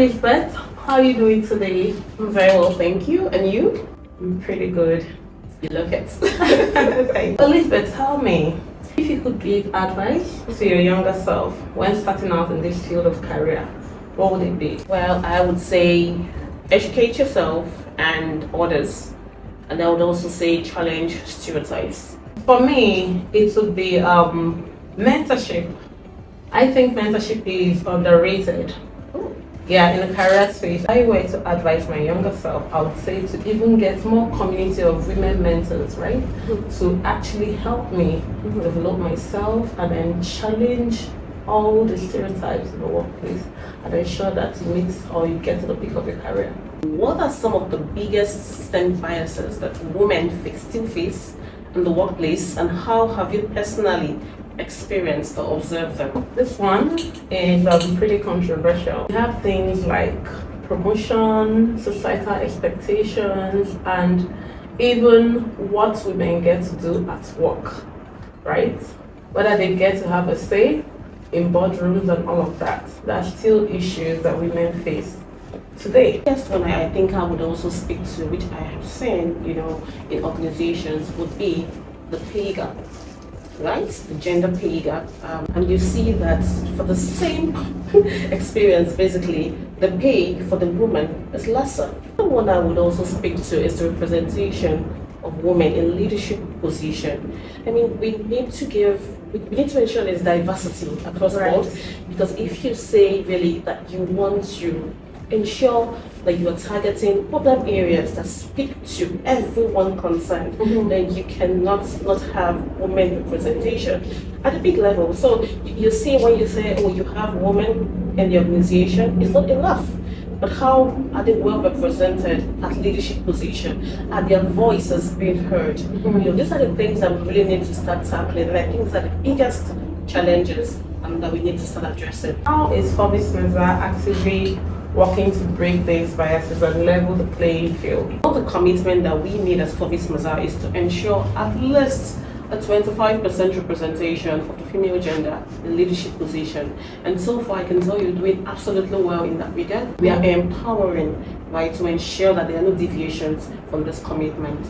Elizabeth, how are you doing today? I'm very well, thank you. And you? I'm pretty good. You look it. Thank you. Elizabeth, tell me, if you could give advice to your younger self when starting out in this field of career, what would it be? Well, I would say educate yourself and others. And I would also say challenge stereotypes. For me, it would be mentorship. I think mentorship is underrated. Yeah, in the career space, if I were to advise my younger self, I would say to even get more community of women mentors, right? To actually help me develop myself and then challenge all the stereotypes in the workplace and ensure that you meet or you get to the peak of your career. What are some of the biggest systemic biases that women still face in the workplace, and how have you personally experienced or observed them? This one is pretty controversial. We have things like promotion, societal expectations, and even what women get to do at work, right? Whether they get to have a say in boardrooms and all of that. There are still issues that women face today. First one I think I would also speak to, which I have seen, in organizations, would be the pay gap. Right, the gender pay gap, and you see that for the same experience, basically, the pay for the woman is lesser. The one I would also speak to is the representation of women in leadership position. I mean, we need to ensure there's diversity across the board, because if you say really that you want to ensure that you are targeting problem areas that speak to everyone concerned, then you cannot not have women representation at a big level. So you see, when you say, oh, you have women in the organization, it's not enough. But how are they well represented at leadership position? Are their voices being heard? These are the things that we really need to start tackling, and I think these are the biggest challenges that we need to start addressing. How is Forbes Mensa actively working to break these biases and level the playing field? All the commitment that we need as Forbes Mensa is to ensure at least a 25% representation of the female gender in leadership position. And so far, I can tell you, doing absolutely well in that regard. We are empowering, right, to ensure that there are no deviations from this commitment.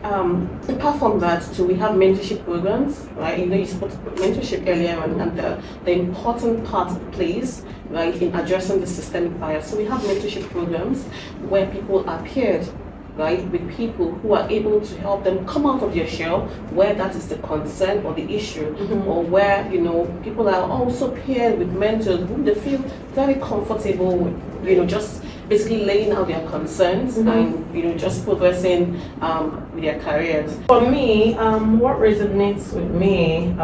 Apart from that, too, we have mentorship programs, right? You spoke about mentorship earlier on, and the important part it plays, right, in addressing the systemic bias. So we have mentorship programs where people are paired, right, with people who are able to help them come out of their shell where that is the concern or the issue, or where people are also paired with mentors who they feel very comfortable with, just basically laying out their concerns and just progressing with their careers. For me, what resonates with me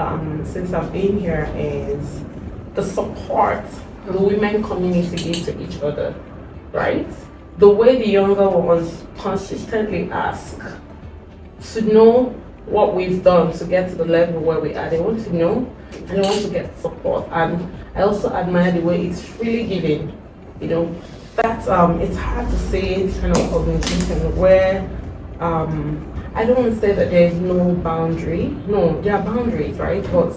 since I've been here is the support the women community give to each other, right? The way the younger ones consistently ask to know what we've done to get to the level where we are. They want to know and they want to get support. And I also admire the way it's freely given. That it's hard to say this kind of organization where I don't want to say that there is no boundary. No, there are boundaries, right? But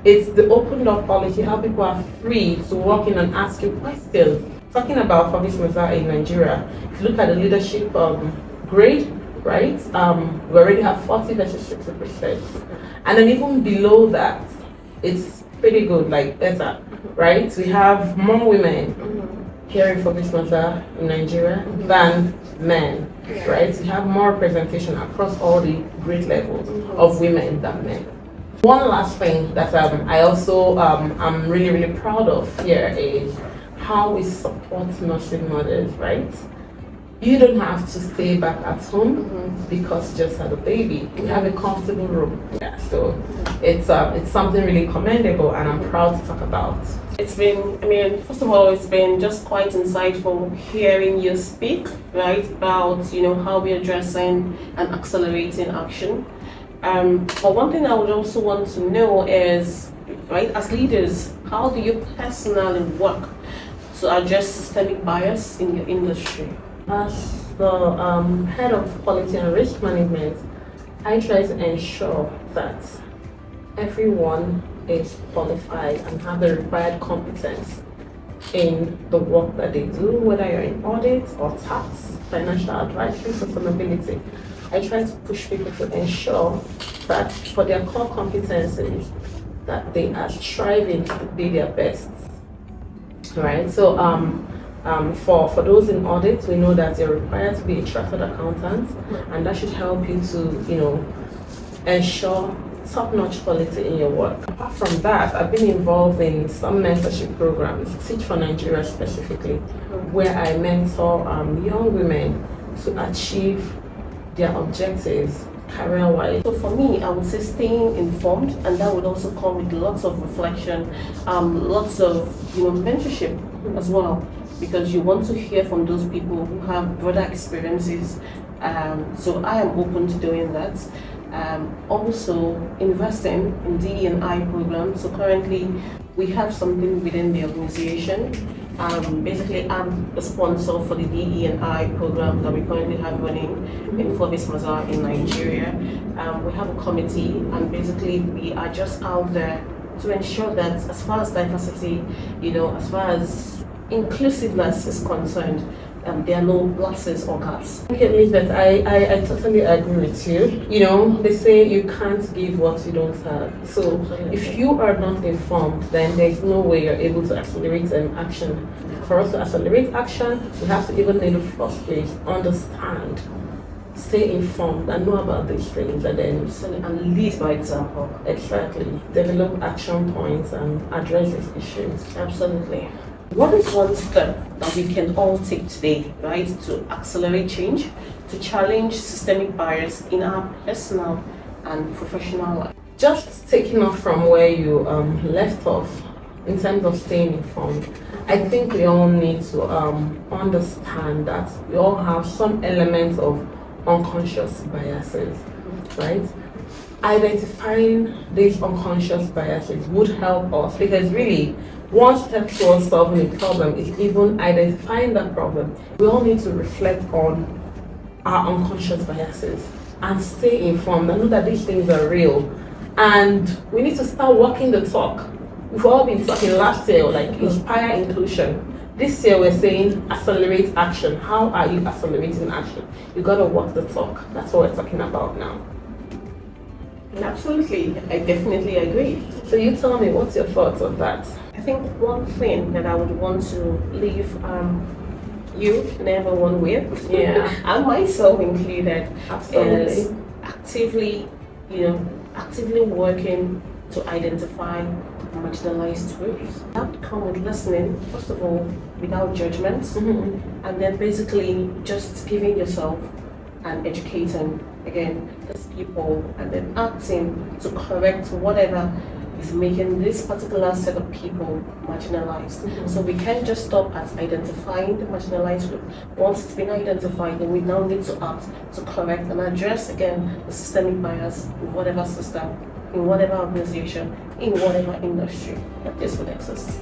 it's the opened up policy, how people are free to walk in and ask you questions. Talking about Forbes Mensa in Nigeria, if you look at the leadership grade, right, we already have 40 versus 60%. And then even below that, it's pretty good, like better, right? We have more women here in Forbes Mensa in Nigeria than men, right? We have more representation across all the grade levels of women than men. One last thing that I also I'm really, really proud of here is how we support nursing mothers, right? You don't have to stay back at home because you just had a baby. You have a comfortable room. Yeah, so it's something really commendable, and I'm proud to talk about. It's been, first of all, it's been just quite insightful hearing you speak, right, about, how we're addressing and accelerating action. But one thing I would also want to know is, right, as leaders, how do you personally work to address systemic bias in your industry? As the head of quality and risk management, I try to ensure that everyone is qualified and have the required competence in the work that they do, whether you're in audit or tax, financial advisory, sustainability. I try to push people to ensure that for their core competencies, that they are striving to be their best. Right? So for those in audit, we know that you're required to be a chartered accountant, and that should help you to, ensure top-notch quality in your work. Apart from that, I've been involved in some mentorship programs, Teach for Nigeria specifically, where I mentor young women to achieve their objectives career-wise. So for me, I would say staying informed, and that would also come with lots of reflection, lots of mentorship as well, because you want to hear from those people who have broader experiences. So I am open to doing that. Also investing in DE&I programs. So currently we have something within the organization. Basically, I'm a sponsor for the DE&I program that we currently have running in Forbes Mazar in Nigeria. We have a committee, and basically we are just out there to ensure that as far as diversity, as far as inclusiveness is concerned, there are no losses or gaps. Okay, Elizabeth, I totally agree with you. They say you can't give what you don't have. So if you are not informed, then there's no way you're able to accelerate action. For us to accelerate action, we have to even in the first place understand, stay informed, and know about these things, and then And lead by example. exactly develop action points and address these issues. Absolutely. What is one step that we can all take today, right, to accelerate change, to challenge systemic barriers in our personal and professional life? Just taking off from where you left off in terms of staying informed, I think we all need to understand that we all have some elements of unconscious biases, right? Identifying these unconscious biases would help us, because really, one step towards solving a problem is even identifying that problem. We all need to reflect on our unconscious biases and stay informed and know that these things are real. And we need to start walking the talk. We've all been talking last year, like inspire inclusion. This year we're saying accelerate action. How are you accelerating action? You gotta walk the talk. That's what we're talking about now. Absolutely, I definitely agree. So you tell me, what's your thoughts on that? I think one thing that I would want to leave you and everyone with, and myself included, is actively working to identify marginalized groups. That would come with listening, first of all, without judgment, and then basically just giving yourself and educating again these people, and then acting to correct whatever is making this particular set of people marginalized. So we can't just stop at identifying the marginalized group. Once it's been identified, then we now need to act to correct and address again the systemic bias in whatever system, in whatever organization, in whatever industry that this would exist.